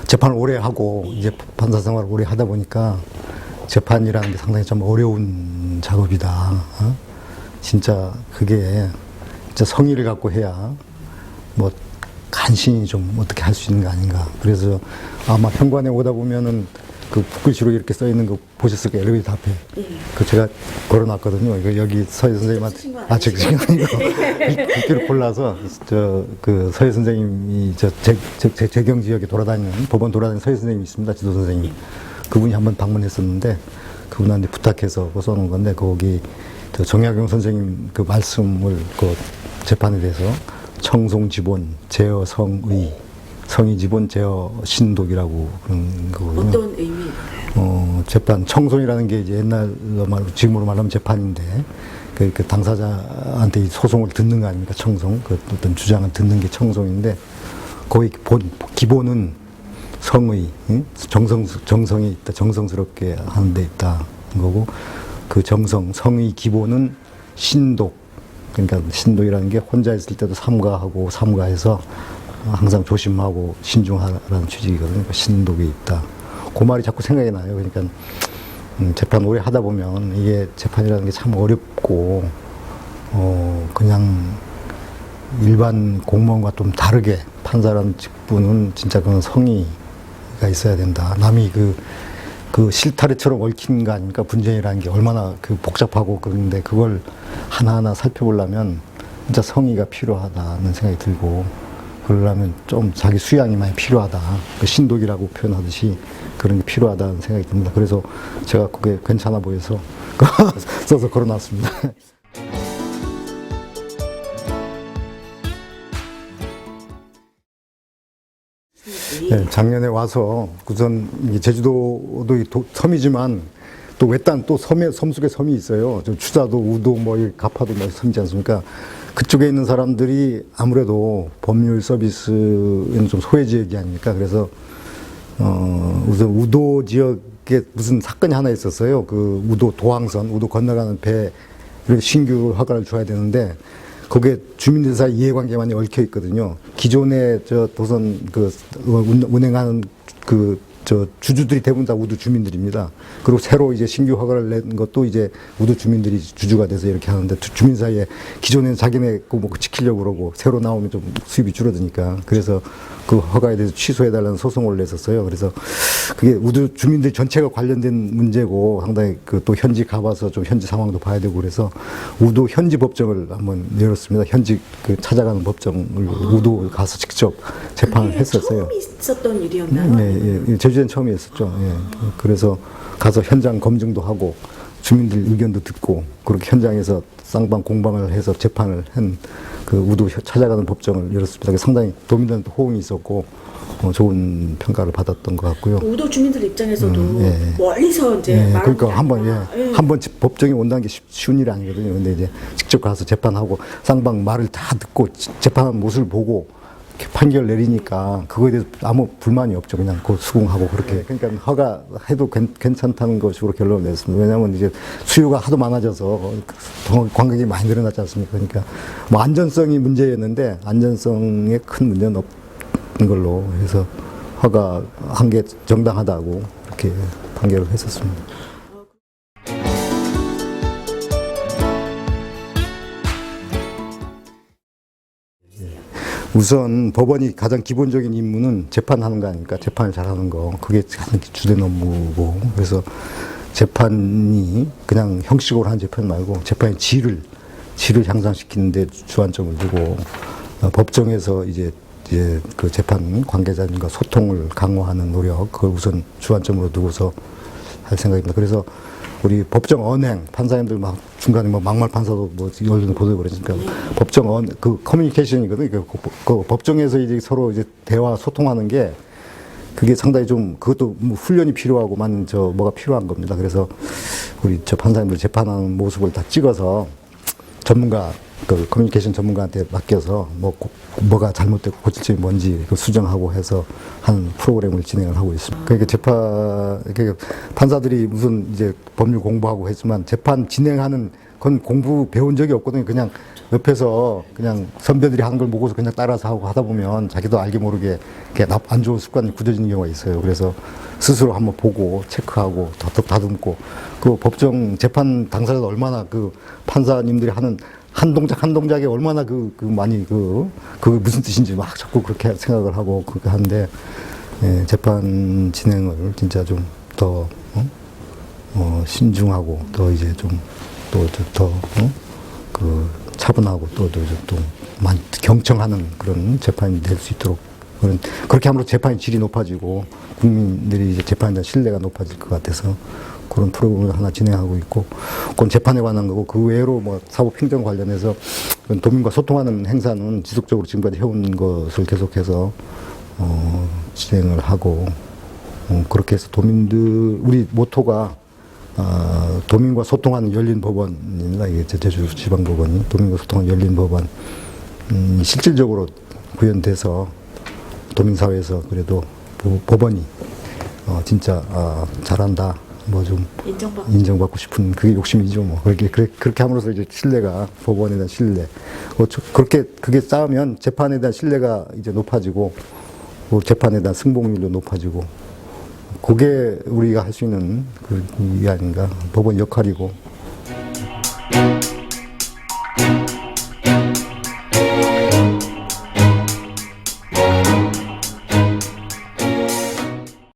재판을 오래 하고 이제 판사 생활을 오래 하다 보니까 재판이라는 게 상당히 좀 어려운 작업이다. 진짜 그게 진짜 성의를 갖고 해야 뭐 간신히 좀 어떻게 할 수 있는 거 아닌가. 그래서 아마 현관에 오다 보면은 그 붓글씨로 이렇게 써 있는 거 보셨을 거예요. 엘리베이터 앞에. 그 제가 걸어놨거든요. 이거 여기 서예 선생님한테. 제가 지금 이거 글귀를 골라서 그 서예 선생님이 재경 지역에 돌아다니는 법원 돌아다니는 서예 선생님이 있습니다. 지도 선생님. 그분이 한번 방문했었는데 그분한테 부탁해서 써놓은 건데 거기 정약용 선생님 그 말씀을 그 재판에 대해서 청송지본 제어 성의 성의 지본 제어 신독이라고 그런 거거든요. 어떤 의미인가요? 재판 청송이라는 게 이제 옛날 말로 지금으로 말하면 재판인데 그 당사자한테 이 소송을 듣는 거 아닙니까? 청송 그 어떤 주장을 듣는 게 청송인데 거의 기본은 성의 정성이 있다 정성스럽게 하는 데 있다 거고 그 성의 기본은 신독 그러니까 신독이라는 게 혼자 있을 때도 삼가해서 항상 조심하고 신중하라는 취지거든요. 그러니까 신독이 있다. 그 말이 자꾸 생각이 나요. 그러니까 재판 오래 하다 보면 이게 재판이라는 게 참 어렵고 그냥 일반 공무원과 좀 다르게 판사라는 직분은 진짜 그런 성의가 있어야 된다. 남이 그 실타래처럼 얽힌 거 아닙니까? 분쟁이라는 게 얼마나 그 복잡하고 그런데 그걸 하나하나 살펴보려면 진짜 성의가 필요하다는 생각이 들고 그러려면 좀 자기 수양이 많이 필요하다. 그 신독이라고 표현하듯이 그런 게 필요하다는 생각이 듭니다. 그래서 제가 그게 괜찮아 보여서 써서 걸어놨습니다. 네, 작년에 와서 우선 제주도도 섬이지만 또 외딴 또 섬 속에 섬이 있어요. 추자도, 우도, 가파도 섬이지 않습니까? 그쪽에 있는 사람들이 아무래도 법률 서비스에는 좀 소외 지역이 아닙니까? 그래서 우선 우도 지역에 무슨 사건이 하나 있었어요. 그 우도 도항선, 우도 건너가는 배를 신규 허가를 줘야 되는데 거기에 주민들 사이 이해관계가 많이 얽혀 있거든요. 기존에 도선 운행하는 주주들이 대부분 다 우도 주민들입니다. 그리고 새로 이제 신규 허가를 낸 것도 이제 우도 주민들이 주주가 돼서 이렇게 하는데 주민 사이에 기존에는 자기네 거 지키려고 그러고 새로 나오면 좀 수입이 줄어드니까 그래서 그 허가에 대해서 취소해달라는 소송을 냈었어요. 그래서 그게 우도 주민들 전체가 관련된 문제고 상당히 또 현지 가봐서 좀 현지 상황도 봐야 되고 그래서 우도 현지 법정을 한번 열었습니다. 현지 찾아가는 법정을 우도 가서 직접 재판을 했었어요. 처음 있었던 일이었나요? 네, 제주도는 처음이었었죠. 예. 그래서 가서 현장 검증도 하고 주민들 의견도 듣고 그렇게 현장에서 쌍방 공방을 해서 재판을 한 그 우도 찾아가는 법정을 열었습니다. 상당히 도민들한테 호응이 있었고 좋은 평가를 받았던 것 같고요. 우도 주민들 입장에서도 예. 멀리서 이제 그러니까 한번 법정에 온다는 게 쉬운 일이 아니거든요. 근데 이제 직접 가서 재판하고 쌍방 말을 다 듣고 재판하는 모습을 보고 판결 내리니까 그거에 대해서 아무 불만이 없죠. 그냥 수긍하고 그렇게. 그러니까 허가해도 괜찮다는 것으로 결론을 냈습니다. 왜냐하면 이제 수요가 하도 많아져서 관광객이 많이 늘어났지 않습니까? 그러니까 안전성이 문제였는데 안전성에 큰 문제는 없는 걸로 해서 허가한 게 정당하다고 이렇게 판결을 했었습니다. 우선 법원이 가장 기본적인 임무는 재판하는 거 아닙니까? 재판을 잘하는 거. 그게 가장 주된 업무고. 그래서 재판이 그냥 형식으로 한 재판 말고 재판의 질을 향상시키는 데 주안점을 두고 법정에서 이제 그 재판 관계자님과 소통을 강화하는 노력, 그걸 우선 주안점으로 두고서 할 생각입니다. 그래서 우리 법정 언행, 판사님들 중간에 막말 판사도 연륜 보도해버리니까 법정 그 커뮤니케이션이거든요. 그 법정에서 이제 서로 이제 대화 소통하는 게 그게 상당히 좀 그것도 훈련이 필요하고 뭐가 필요한 겁니다. 그래서 우리 판사님들 재판하는 모습을 다 찍어서 그 커뮤니케이션 전문가한테 맡겨서 뭐가 잘못되고 고칠 점이 뭔지 수정하고 해서 한 프로그램을 진행을 하고 있습니다. 그러니까 판사들이 무슨 이제 법률 공부하고 했지만 재판 진행하는 그건 공부 배운 적이 없거든요. 그냥 옆에서 그냥 선배들이 하는 걸 보고서 그냥 따라서 하고 하다 보면 자기도 알게 모르게 안 좋은 습관이 굳어지는 경우가 있어요. 그래서 스스로 한번 보고 체크하고 다듬고 그 법정 재판 당사자도 얼마나 그 판사님들이 하는 한 동작 한 동작에 얼마나 많이 그게 무슨 뜻인지 막 자꾸 그렇게 생각을 하고 그렇게 하는데 예, 재판 진행을 진짜 좀 더 신중하고 더 이제 좀 더 그 차분하고 또 경청하는 그런 재판이 될 수 있도록 그렇게 함으로 재판의 질이 높아지고 국민들이 이제 재판에 대한 신뢰가 높아질 것 같아서 그런 프로그램을 하나 진행하고 있고 그건 재판에 관한 거고 그 외로 뭐 사법행정 관련해서 도민과 소통하는 행사는 지속적으로 지금까지 해온 것을 계속해서 진행을 하고 그렇게 해서 우리 모토가 도민과 소통하는 열린 법원입니다. 이게 제주지방법원이 도민과 소통하는 열린 법원 실질적으로 구현돼서 도민사회에서 그래도 법원이 진짜 잘한다 뭐 좀 인정받고 싶은 그게 욕심이죠. 뭐 그렇게 함으로써 이제 신뢰가 법원에 대한 신뢰 그렇게 그게 쌓으면 재판에 대한 신뢰가 이제 높아지고 재판에 대한 승복률도 높아지고 그게 우리가 할 수 있는 그게 아닌가 법원 역할이고